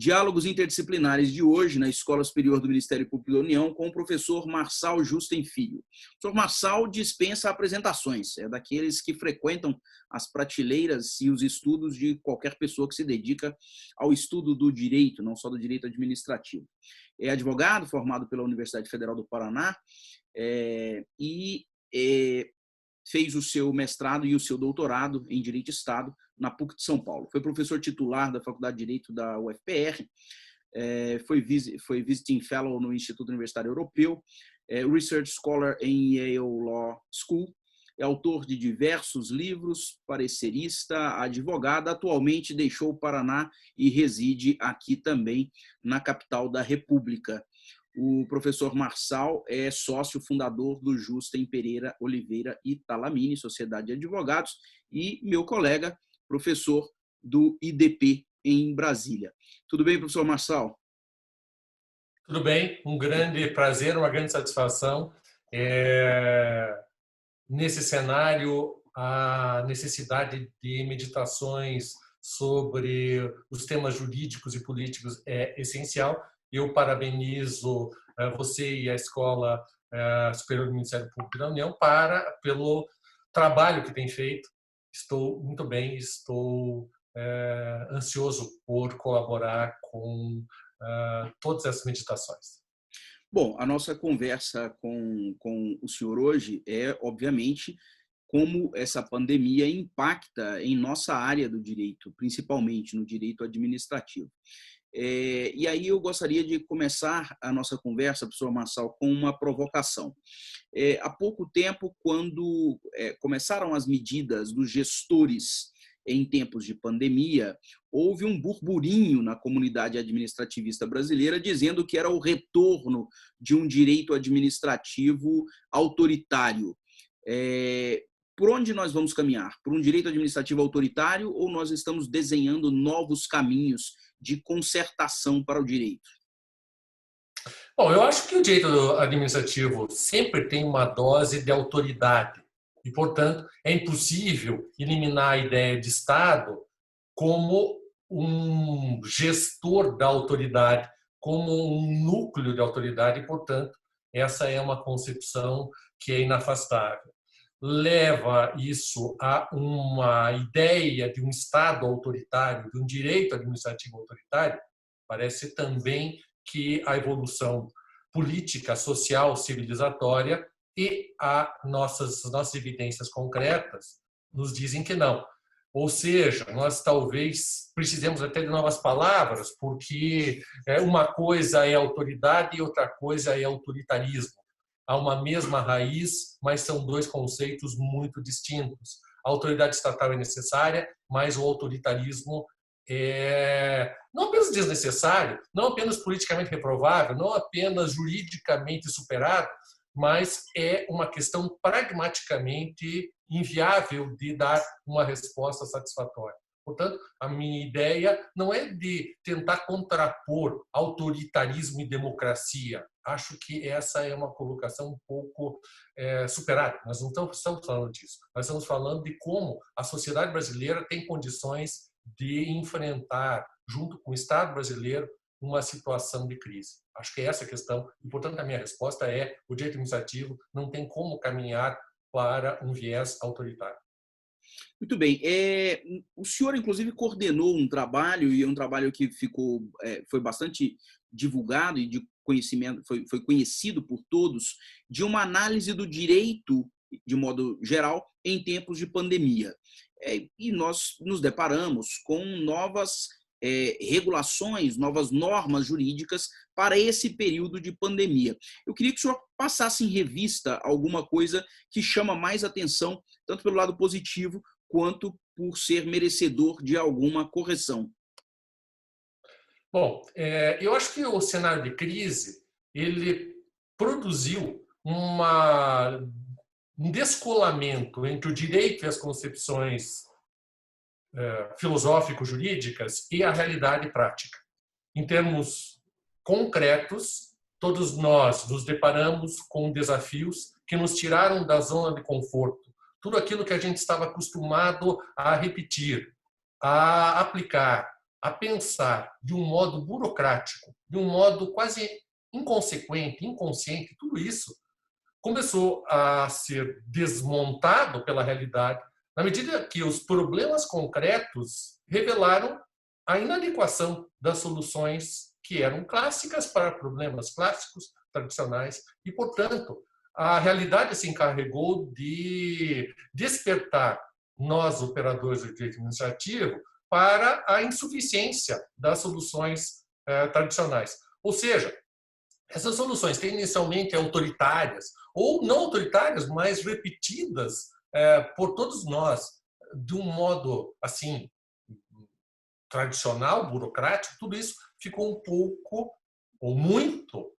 Diálogos interdisciplinares de hoje na Escola Superior do Ministério Público da União com o professor Marçal Justen Filho. O professor Marçal dispensa apresentações, é daqueles que frequentam as prateleiras e os estudos de qualquer pessoa que se dedica ao estudo do direito, não só do direito administrativo. É advogado formado pela Universidade Federal do Paraná e fez o seu mestrado e o seu doutorado em Direito de Estado na PUC de São Paulo. Foi professor titular da Faculdade de Direito da UFPR, foi Visiting Fellow no Instituto Universitário Europeu, Research Scholar em Yale Law School, é autor de diversos livros, parecerista, advogado, atualmente deixou o Paraná e reside aqui também na capital da República. O professor Marçal é sócio fundador do Justen Pereira Oliveira e Talamini, Sociedade de Advogados, e meu colega, professor do IDP em Brasília. Tudo bem, professor Marçal? Tudo bem, um grande prazer, uma grande satisfação. Nesse cenário, a necessidade de meditações sobre os temas jurídicos e políticos é essencial. Eu parabenizo você e a Escola Superior do Ministério Público da União pelo trabalho que tem feito. Estou muito bem, estou ansioso por colaborar com todas essas meditações. Bom, a nossa conversa com o senhor hoje é, obviamente, como essa pandemia impacta em nossa área do direito, principalmente no direito administrativo. E aí eu gostaria de começar a nossa conversa, professor Marçal, com uma provocação. Há pouco tempo, quando começaram as medidas dos gestores em tempos de pandemia, houve um burburinho na comunidade administrativista brasileira dizendo que era o retorno de um direito administrativo autoritário. Por onde nós vamos caminhar? Por um direito administrativo autoritário ou nós estamos desenhando novos caminhos de concertação para o direito? Bom, eu acho que o direito administrativo sempre tem uma dose de autoridade e, portanto, é impossível eliminar a ideia de Estado como um gestor da autoridade, como um núcleo de autoridade e, portanto, essa é uma concepção que é inafastável. Leva isso a uma ideia de um Estado autoritário, de um direito administrativo autoritário, parece também que a evolução política, social, civilizatória e nossas evidências concretas nos dizem que não. Ou seja, nós talvez precisemos até de novas palavras, porque uma coisa é autoridade e outra coisa é autoritarismo. Há uma mesma raiz, mas são dois conceitos muito distintos. A autoridade estatal é necessária, mas o autoritarismo é não apenas desnecessário, não apenas politicamente reprovável, não apenas juridicamente superado, mas é uma questão pragmaticamente inviável de dar uma resposta satisfatória. Portanto, a minha ideia não é de tentar contrapor autoritarismo e democracia. Acho que essa é uma colocação um pouco superada. Nós não estamos falando disso. Nós estamos falando de como a sociedade brasileira tem condições de enfrentar, junto com o Estado brasileiro, uma situação de crise. Acho que é essa a questão. E, portanto, a minha resposta é: o direito administrativo não tem como caminhar para um viés autoritário. Muito bem. O senhor, inclusive, coordenou um trabalho, e é um trabalho que foi bastante divulgado e de conhecimento, foi conhecido por todos, de uma análise do direito, de modo geral, em tempos de pandemia. E nós nos deparamos com novas regulações, novas normas jurídicas para esse período de pandemia. Eu queria que o senhor passasse em revista alguma coisa que chama mais atenção, tanto pelo lado positivo, quanto por ser merecedor de alguma correção. Bom, eu acho que o cenário de crise ele produziu um descolamento entre o direito e as concepções filosófico-jurídicas e a realidade prática. Em termos concretos, todos nós nos deparamos com desafios que nos tiraram da zona de conforto. Tudo aquilo que a gente estava acostumado a repetir, a aplicar, a pensar de um modo burocrático, de um modo quase inconsequente, inconsciente, tudo isso começou a ser desmontado pela realidade, na medida que os problemas concretos revelaram a inadequação das soluções que eram clássicas para problemas clássicos, tradicionais, e, portanto, a realidade se encarregou de despertar nós, operadores do direito administrativo, para a insuficiência das soluções tradicionais. Ou seja, essas soluções que inicialmente autoritárias, ou não autoritárias, mas repetidas por todos nós, de um modo assim tradicional, burocrático, tudo isso ficou um pouco, ou muito,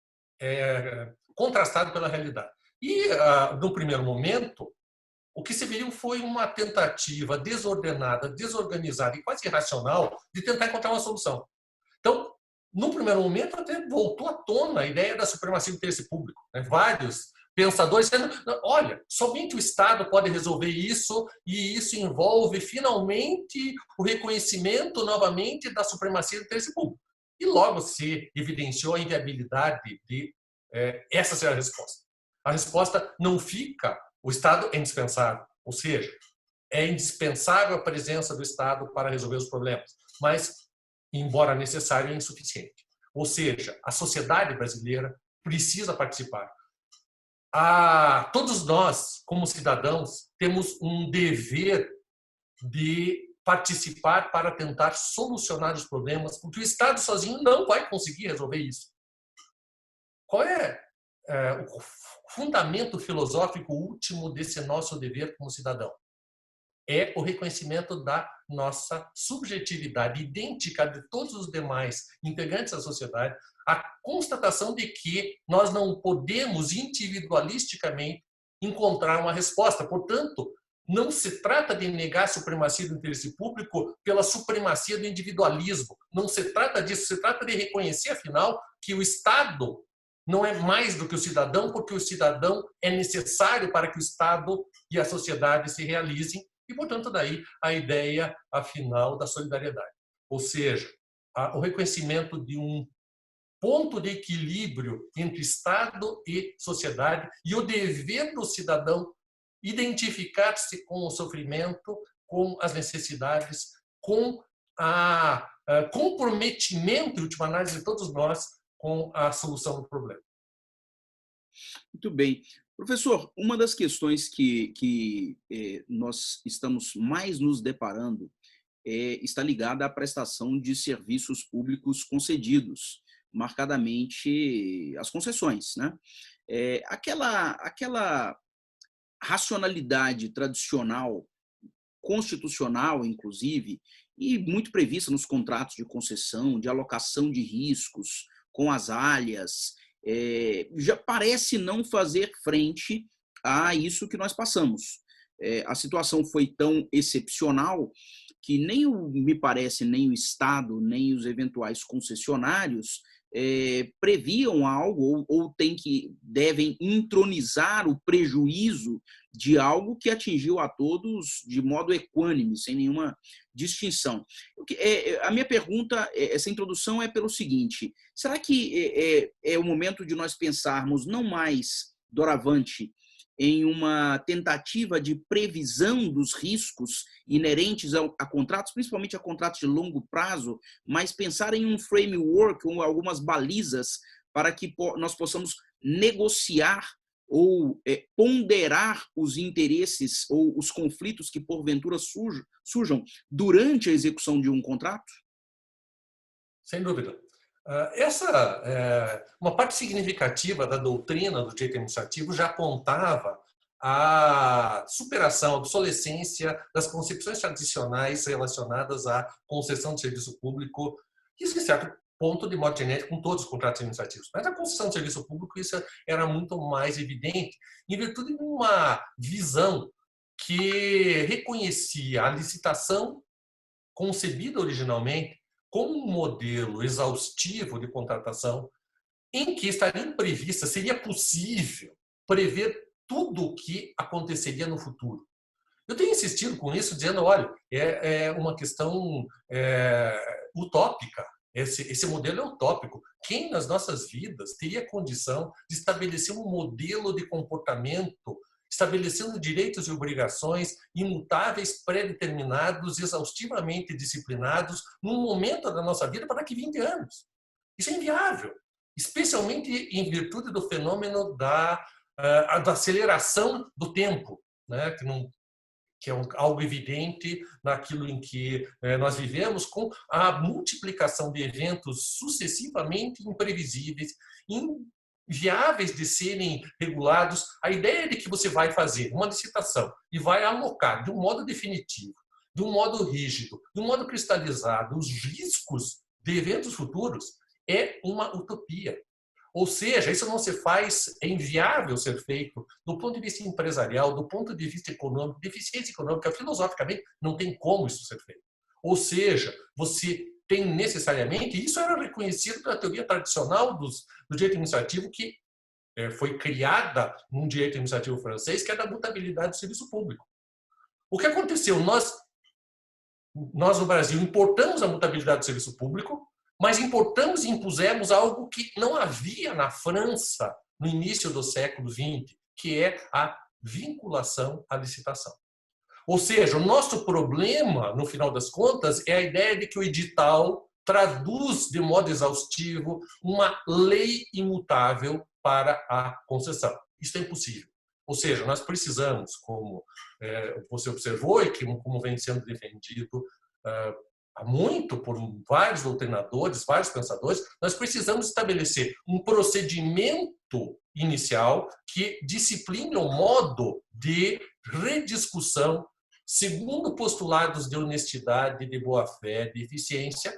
contrastado pela realidade. E, no primeiro momento, o que se viu foi uma tentativa desordenada, desorganizada e quase irracional de tentar encontrar uma solução. Então, no primeiro momento, até voltou à tona a ideia da supremacia do interesse público. Né? Vários pensadores dizendo, olha, somente o Estado pode resolver isso, e isso envolve, finalmente, o reconhecimento, novamente, da supremacia do interesse público. E logo se evidenciou a inviabilidade de essa ser a resposta. A resposta não fica, o Estado é indispensável, ou seja, é indispensável a presença do Estado para resolver os problemas, mas, embora necessário, é insuficiente. Ou seja, a sociedade brasileira precisa participar. Todos nós, como cidadãos, temos um dever de participar para tentar solucionar os problemas, porque o Estado sozinho não vai conseguir resolver isso. Qual é o fundamento filosófico último desse nosso dever como cidadão? É o reconhecimento da nossa subjetividade idêntica de todos os demais integrantes da sociedade, a constatação de que nós não podemos individualisticamente encontrar uma resposta. Portanto, não se trata de negar a supremacia do interesse público pela supremacia do individualismo. Não se trata disso. Se trata de reconhecer, afinal, que o Estado não é mais do que o cidadão, porque o cidadão é necessário para que o Estado e a sociedade se realizem. E, portanto, daí a ideia, afinal, da solidariedade. Ou seja, o reconhecimento de um ponto de equilíbrio entre Estado e sociedade e o dever do cidadão identificar-se com o sofrimento, com as necessidades, com o comprometimento, em última análise, de todos nós com a solução do problema. Muito bem. Professor, uma das questões que nós estamos mais nos deparando está ligada à prestação de serviços públicos concedidos, marcadamente as concessões, né? Aquela racionalidade tradicional, constitucional, inclusive, e muito prevista nos contratos de concessão, de alocação de riscos com as alhas, já parece não fazer frente a isso que nós passamos. A situação foi tão excepcional que me parece, nem o Estado, nem os eventuais concessionários previam algo ou devem entronizar o prejuízo de algo que atingiu a todos de modo equânime, sem nenhuma distinção. A minha pergunta, essa introdução é pelo seguinte: será que é o momento de nós pensarmos não mais, doravante, em uma tentativa de previsão dos riscos inerentes a contratos, principalmente a contratos de longo prazo, mas pensar em um framework ou algumas balizas para que nós possamos negociar ou ponderar os interesses ou os conflitos que porventura surjam durante a execução de um contrato? Sem dúvida. Uma parte significativa da doutrina do direito administrativo já apontava a superação, a obsolescência das concepções tradicionais relacionadas à concessão de serviço público, isso em certo ponto, de modo genérico, com todos os contratos administrativos. Mas a concessão de serviço público, isso era muito mais evidente, em virtude de uma visão que reconhecia a licitação concebida originalmente como um modelo exaustivo de contratação em que estaria prevista, seria possível prever tudo o que aconteceria no futuro. Eu tenho insistido com isso, dizendo, olha, é uma questão utópica. Esse modelo é utópico. Quem nas nossas vidas teria condição de estabelecer um modelo de comportamento, estabelecendo direitos e obrigações imutáveis, pré-determinados, exaustivamente disciplinados, num momento da nossa vida para daqui 20 anos? Isso é inviável, especialmente em virtude do fenômeno da aceleração do tempo, né? Que é algo evidente naquilo em que nós vivemos, com a multiplicação de eventos sucessivamente imprevisíveis, inviáveis de serem regulados. A ideia de que você vai fazer uma licitação e vai alocar de um modo definitivo, de um modo rígido, de um modo cristalizado, os riscos de eventos futuros é uma utopia. Ou seja, isso não se faz, é inviável ser feito do ponto de vista empresarial, do ponto de vista econômico, de eficiência econômica, filosoficamente, não tem como isso ser feito. Ou seja, você tem necessariamente, isso era reconhecido pela teoria tradicional do direito administrativo, que foi criada num direito administrativo francês, que é da mutabilidade do serviço público. O que aconteceu? Nós no Brasil importamos a mutabilidade do serviço público, mas importamos e impusemos algo que não havia na França no início do século XX, que é a vinculação à licitação. Ou seja, o nosso problema, no final das contas, é a ideia de que o edital traduz de modo exaustivo uma lei imutável para a concessão. Isso é impossível. Ou seja, nós precisamos, como você observou e como vem sendo defendido há muito por vários doutrinadores, vários pensadores, nós precisamos estabelecer um procedimento inicial que discipline o modo de rediscussão segundo postulados de honestidade, de boa-fé, de eficiência,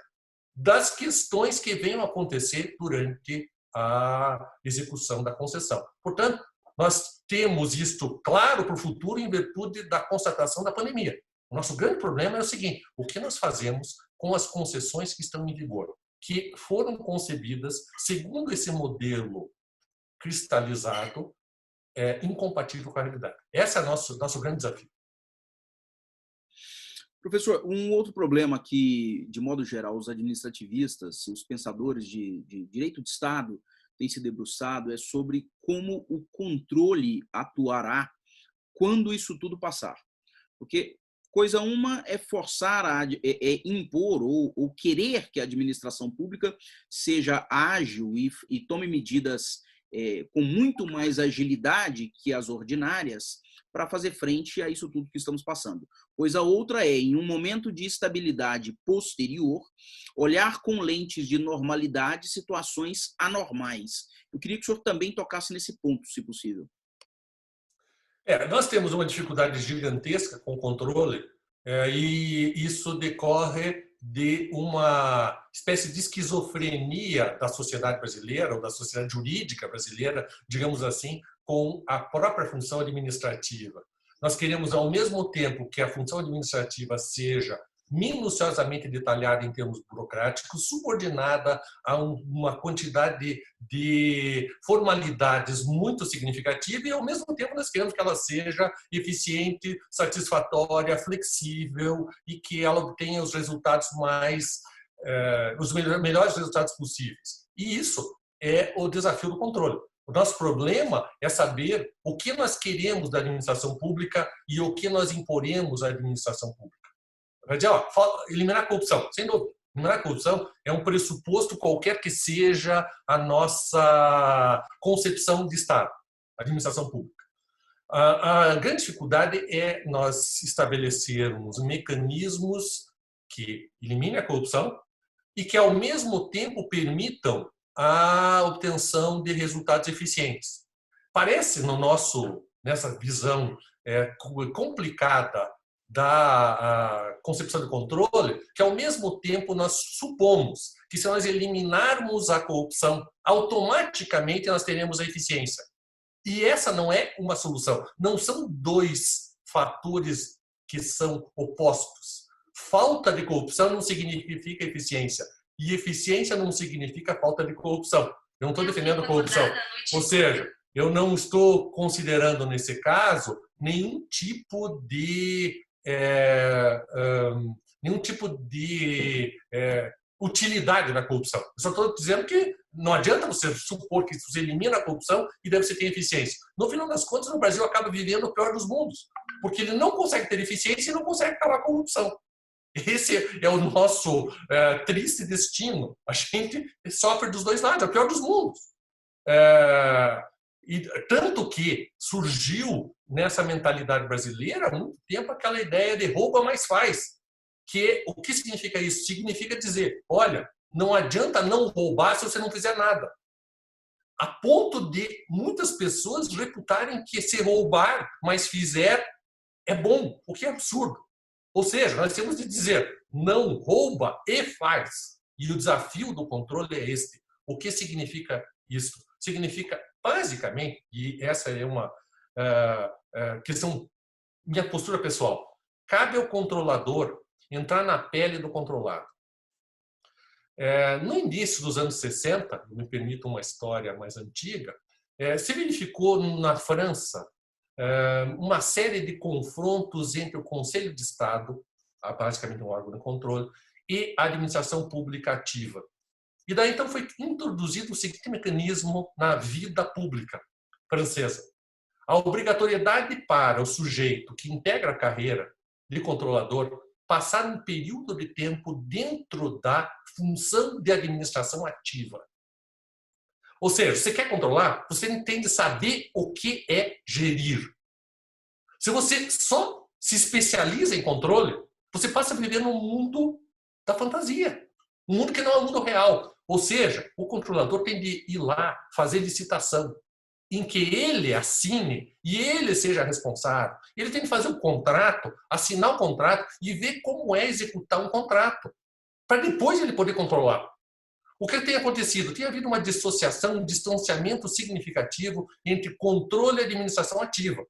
das questões que venham a acontecer durante a execução da concessão. Portanto, nós temos isto claro para o futuro em virtude da constatação da pandemia. O nosso grande problema é o seguinte: o que nós fazemos com as concessões que estão em vigor, que foram concebidas segundo esse modelo cristalizado, incompatível com a realidade? Esse é o nosso grande desafio. Professor, um outro problema que, de modo geral, os administrativistas, os pensadores de direito de Estado têm se debruçado é sobre como o controle atuará quando isso tudo passar. Porque coisa uma é forçar, impor ou querer que a administração pública seja ágil e tome medidas com muito mais agilidade que as ordinárias para fazer frente a isso tudo que estamos passando. Coisa outra é, em um momento de estabilidade posterior, olhar com lentes de normalidade situações anormais. Eu queria que o senhor também tocasse nesse ponto, se possível. Nós temos uma dificuldade gigantesca com o controle, e isso decorre de uma espécie de esquizofrenia da sociedade brasileira, ou da sociedade jurídica brasileira, digamos assim, com a própria função administrativa. Nós queremos, ao mesmo tempo que a função administrativa seja minuciosamente detalhada em termos burocráticos, subordinada a uma quantidade de formalidades muito significativa, e ao mesmo tempo nós queremos que ela seja eficiente, satisfatória, flexível e que ela obtenha os resultados os melhores resultados possíveis. E isso é o desafio do controle. O nosso problema é saber o que nós queremos da administração pública e o que nós imporemos à administração pública. Vai dizer, eliminar a corrupção, sem dúvida. Eliminar a corrupção é um pressuposto qualquer que seja a nossa concepção de Estado, administração pública. A grande dificuldade é nós estabelecermos mecanismos que eliminem a corrupção e que, ao mesmo tempo, permitam a obtenção de resultados eficientes. Parece, nessa visão complicada da concepção de controle, que ao mesmo tempo nós supomos que se nós eliminarmos a corrupção, automaticamente nós teremos a eficiência. E essa não é uma solução. Não são dois fatores que são opostos. Falta de corrupção não significa eficiência. E eficiência não significa falta de corrupção. Eu não estou defendendo a corrupção. Ou seja, eu não estou considerando, nesse caso, nenhum tipo de utilidade da corrupção. Eu só estou dizendo que não adianta você supor que você elimina a corrupção e daí você tem eficiência. No final das contas, o Brasil acaba vivendo o pior dos mundos, porque ele não consegue ter eficiência e não consegue acabar com a corrupção. Esse é o nosso triste destino. A gente sofre dos dois lados, é o pior dos mundos. E tanto que surgiu nessa mentalidade brasileira há muito tempo aquela ideia de rouba, mas faz. O que significa isso? Significa dizer, olha, não adianta não roubar se você não fizer nada. A ponto de muitas pessoas reputarem que se roubar, mas fizer, é bom, o que é absurdo. Ou seja, nós temos de dizer, não rouba e faz. E o desafio do controle é este. O que significa isso? Significa, basicamente, e essa é uma questão, minha postura pessoal, cabe ao controlador entrar na pele do controlado. No início dos anos 60, me permito uma história mais antiga, se verificou na França uma série de confrontos entre o Conselho de Estado, basicamente um órgão de controle, e a administração pública ativa. E daí então foi introduzido o seguinte mecanismo na vida pública francesa. A obrigatoriedade para o sujeito que integra a carreira de controlador passar um período de tempo dentro da função de administração ativa. Ou seja, você quer controlar, você tem de saber o que é gerir. Se você só se especializa em controle, você passa a viver num mundo da fantasia. Um mundo que não é um mundo real. Ou seja, o controlador tem de ir lá fazer licitação, em que ele assine e ele seja responsável. Ele tem de fazer um contrato, assinar o contrato e ver como é executar um contrato, para depois ele poder controlar. O que tem acontecido? Tem havido uma dissociação, um distanciamento significativo entre controle e administração ativa.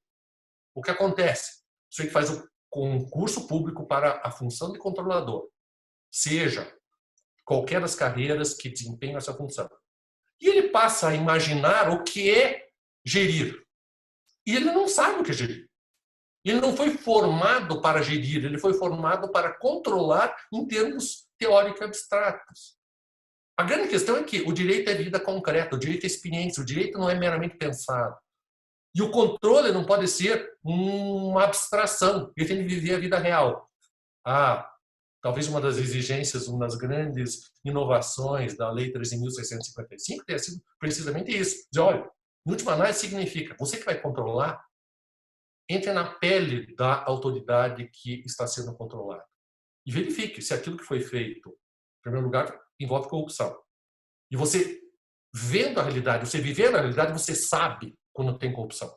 O que acontece? Você faz o concurso público para a função de controlador, seja qualquer das carreiras que desempenham essa função. E ele passa a imaginar o que é gerir. E ele não sabe o que é gerir. Ele não foi formado para gerir, ele foi formado para controlar em termos teóricos abstratos. A grande questão é que o direito é vida concreta, o direito é experiência, o direito não é meramente pensado. E o controle não pode ser uma abstração, ele tem de viver a vida real. Talvez uma das exigências, uma das grandes inovações da Lei 13.655 tenha sido precisamente isso. Dizer, olha, em última análise significa, você que vai controlar, entre na pele da autoridade que está sendo controlada. E verifique se aquilo que foi feito, em primeiro lugar, envolve corrupção. E você, vendo a realidade, você vivendo a realidade, você sabe quando tem corrupção.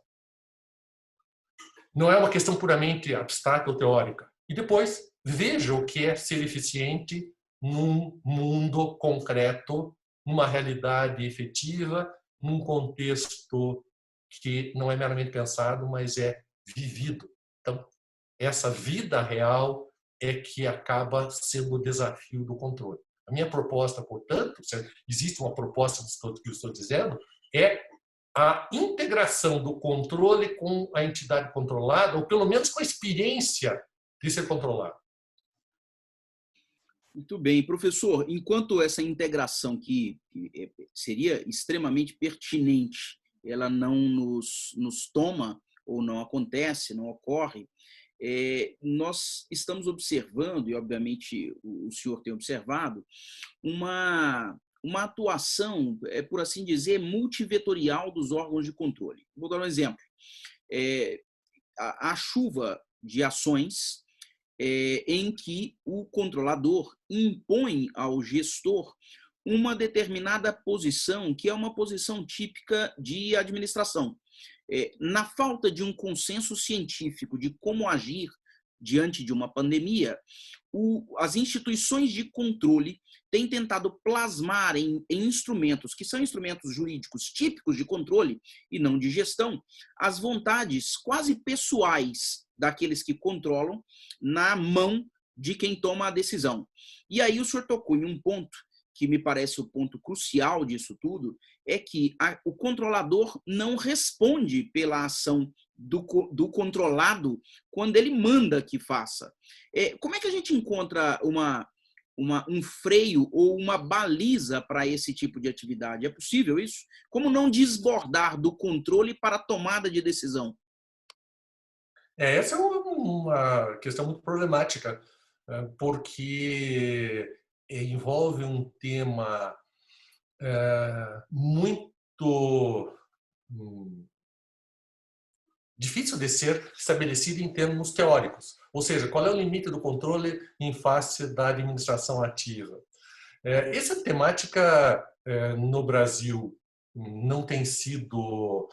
Não é uma questão puramente abstrata ou teórica. E depois, veja o que é ser eficiente num mundo concreto, numa realidade efetiva, num contexto que não é meramente pensado, mas é vivido. Então, essa vida real é que acaba sendo o desafio do controle. A minha proposta, portanto, se existe uma proposta que eu estou dizendo, é a integração do controle com a entidade controlada, ou pelo menos com a experiência de ser controlado. Muito bem. Professor, enquanto essa integração que seria extremamente pertinente, ela não nos toma, ou não acontece, não ocorre, nós estamos observando, e obviamente o senhor tem observado, uma atuação, por assim dizer, multivetorial dos órgãos de controle. Vou dar um exemplo. A chuva de ações em que o controlador impõe ao gestor uma determinada posição, que é uma posição típica de administração. Na falta de um consenso científico de como agir diante de uma pandemia, as instituições de controle têm tentado plasmar em instrumentos, que são instrumentos jurídicos típicos de controle e não de gestão, as vontades quase pessoais daqueles que controlam na mão de quem toma a decisão. E aí o senhor tocou em um ponto que me parece o ponto crucial disso tudo, é que o controlador não responde pela ação do controlado quando ele manda que faça. Como é que a gente encontra um freio ou uma baliza para esse tipo de atividade? É possível isso? Como não desbordar do controle para a tomada de decisão? Essa é uma questão muito problemática, porque envolve um tema muito difícil de ser estabelecido em termos teóricos. Ou seja, qual é o limite do controle em face da administração ativa? Essa temática no Brasil não tem sido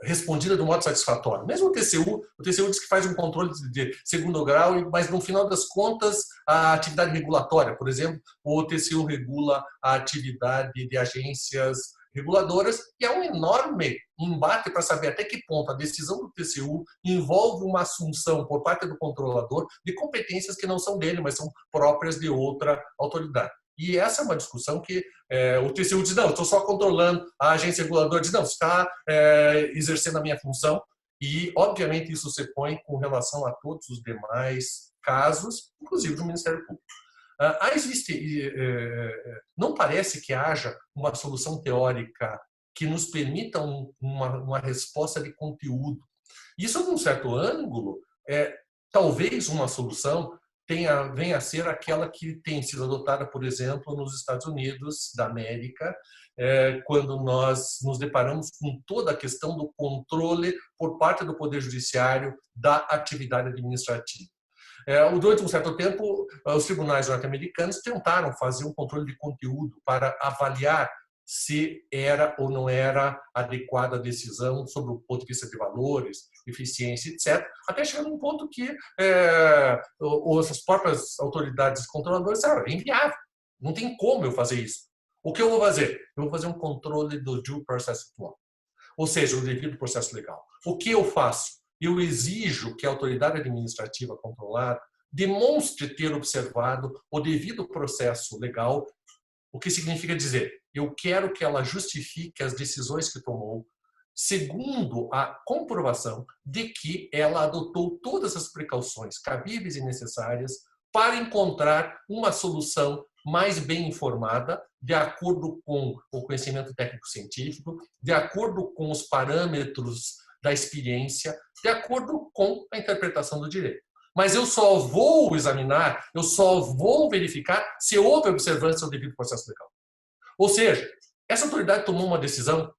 respondida de um modo satisfatório. Mesmo o TCU diz que faz um controle de segundo grau, mas no final das contas a atividade regulatória, por exemplo, o TCU regula a atividade de agências reguladoras e há um enorme embate para saber até que ponto a decisão do TCU envolve uma assunção por parte do controlador de competências que não são dele, mas são próprias de outra autoridade. E essa é uma discussão que o TCU diz, não, estou só controlando, a agência reguladora diz, não, você está exercendo a minha função, e obviamente isso se põe com relação a todos os demais casos, inclusive do Ministério Público. Não parece que haja uma solução teórica que nos permita uma resposta de conteúdo. Isso, num certo ângulo, talvez uma solução venha a ser aquela que tem sido adotada, por exemplo, nos Estados Unidos da América, quando nós nos deparamos com toda a questão do controle por parte do Poder Judiciário da atividade administrativa. Durante um certo tempo, os tribunais norte-americanos tentaram fazer um controle de conteúdo para avaliar se era ou não era adequada a decisão sobre o ponto de vista de valores, eficiência, etc. Até chegar num ponto que as próprias autoridades controladoras disseram, é inviável, não tem como eu fazer isso. O que eu vou fazer? Eu vou fazer um controle do due process law, ou seja, o devido processo legal. O que eu faço? Eu exijo que a autoridade administrativa controlada demonstre ter observado o devido processo legal, o que significa dizer, eu quero que ela justifique as decisões que tomou, segundo a comprovação de que ela adotou todas as precauções cabíveis e necessárias para encontrar uma solução mais bem informada, de acordo com o conhecimento técnico-científico, de acordo com os parâmetros da experiência, de acordo com a interpretação do direito. Mas eu só vou examinar, eu só vou verificar se houve observância do devido processo legal. Ou seja, essa autoridade tomou uma decisão,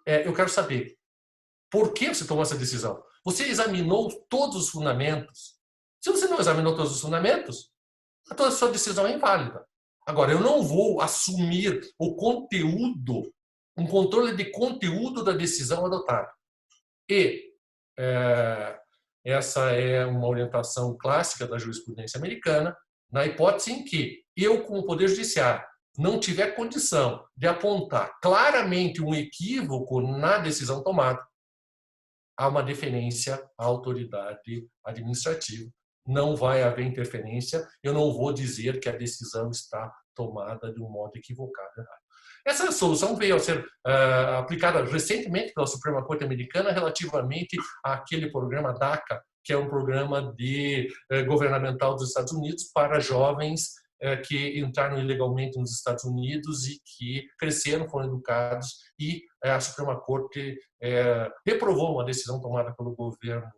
eu quero saber, por que você tomou essa decisão? Você examinou todos os fundamentos? Se você não examinou todos os fundamentos, a sua decisão é inválida. Agora, eu não vou assumir o conteúdo, um controle de conteúdo da decisão adotada. E essa é uma orientação clássica da jurisprudência americana, na hipótese em que eu, como Poder Judiciário, não tiver condição de apontar claramente um equívoco na decisão tomada, há uma deferência à autoridade administrativa. Não vai haver interferência, eu não vou dizer que a decisão está tomada de um modo equivocado. Essa solução veio a ser aplicada recentemente pela Suprema Corte Americana relativamente àquele programa DACA, que é um programa governamental dos Estados Unidos para jovens que entraram ilegalmente nos Estados Unidos e que cresceram, foram educados, e a Suprema Corte reprovou uma decisão tomada pelo governo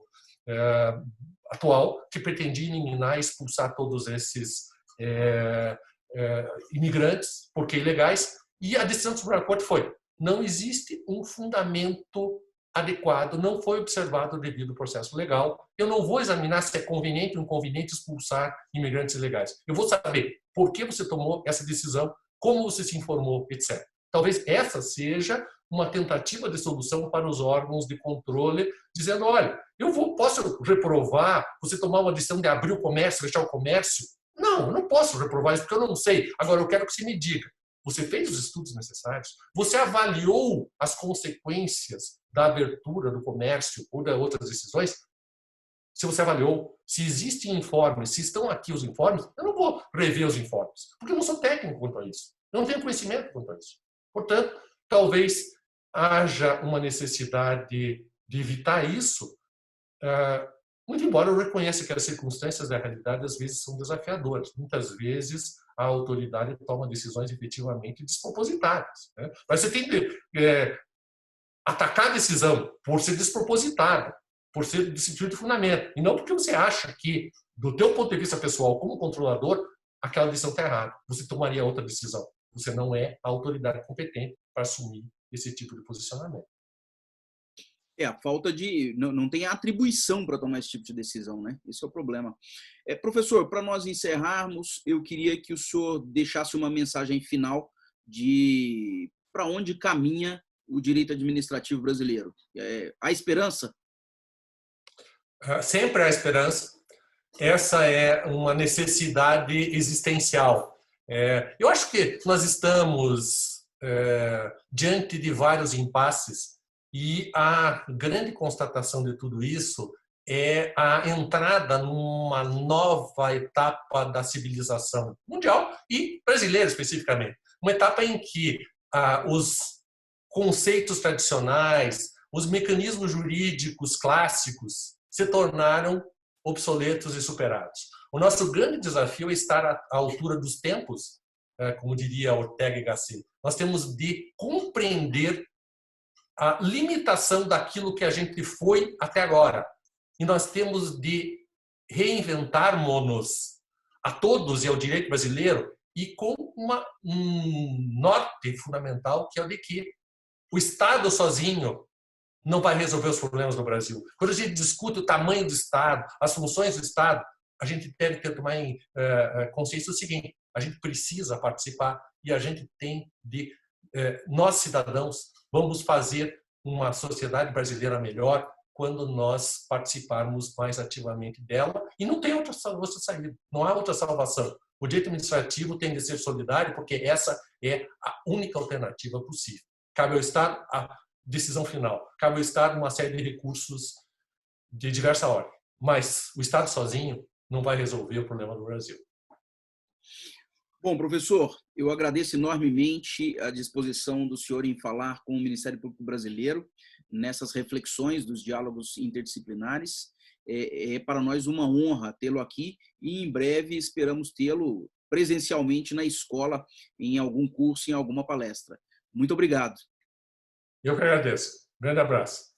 atual, que pretendia eliminar e expulsar todos esses imigrantes, porque ilegais, e a decisão da Suprema Corte foi: não existe um fundamento adequado, não foi observado o devido processo legal, eu não vou examinar se é conveniente ou inconveniente expulsar imigrantes ilegais. Eu vou saber por que você tomou essa decisão, como você se informou, etc. Talvez essa seja uma tentativa de solução para os órgãos de controle, dizendo, olha, posso reprovar você tomar uma decisão de abrir o comércio, fechar o comércio? Não, eu não posso reprovar isso porque eu não sei. Agora, eu quero que você me diga. Você fez os estudos necessários? Você avaliou as consequências da abertura do comércio ou de outras decisões? Se você avaliou, se existem informes, se estão aqui os informes, eu não vou rever os informes, porque eu não sou técnico quanto a isso. Eu não tenho conhecimento quanto a isso. Portanto, talvez haja uma necessidade de evitar isso, Muito embora eu reconheça que as circunstâncias da realidade às vezes são desafiadoras. Muitas vezes a autoridade toma decisões efetivamente despropositadas, né? Mas você tem que atacar a decisão por ser despropositada, por ser destituído de fundamento, e não porque você acha que, do teu ponto de vista pessoal, como controlador, aquela decisão está errada. Você tomaria outra decisão. Você não é a autoridade competente para assumir esse tipo de posicionamento. A falta de... Não tem atribuição para tomar esse tipo de decisão, né? Esse é o problema. Professor, para nós encerrarmos, eu queria que o senhor deixasse uma mensagem final de para onde caminha o direito administrativo brasileiro. Há esperança? Sempre há esperança. Essa é uma necessidade existencial. Eu acho que nós estamos diante de vários impasses e a grande constatação de tudo isso é a entrada numa nova etapa da civilização mundial e brasileira especificamente. Uma etapa em que os conceitos tradicionais, os mecanismos jurídicos clássicos se tornaram obsoletos e superados. O nosso grande desafio é estar à altura dos tempos, como diria Ortega y Gasset. Nós temos de compreender a limitação daquilo que a gente foi até agora. E nós temos de reinventarmos a todos e ao direito brasileiro e com um norte fundamental, que é o de que o Estado sozinho não vai resolver os problemas do Brasil. Quando a gente discute o tamanho do Estado, as funções do Estado, a gente deve ter tomar em consciência o seguinte: a gente precisa participar e a gente tem de... nós, cidadãos, vamos fazer uma sociedade brasileira melhor quando nós participarmos mais ativamente dela, e não tem outra saída, não há outra salvação. O direito administrativo tem de ser solidário, porque essa é a única alternativa possível. Cabe ao Estado a decisão final, cabe ao Estado uma série de recursos de diversa ordem, mas o Estado sozinho não vai resolver o problema do Brasil. Bom, professor, eu agradeço enormemente a disposição do senhor em falar com o Ministério Público Brasileiro nessas reflexões dos diálogos interdisciplinares. É para nós uma honra tê-lo aqui e em breve esperamos tê-lo presencialmente na escola, em algum curso, em alguma palestra. Muito obrigado. Eu que agradeço. Grande abraço.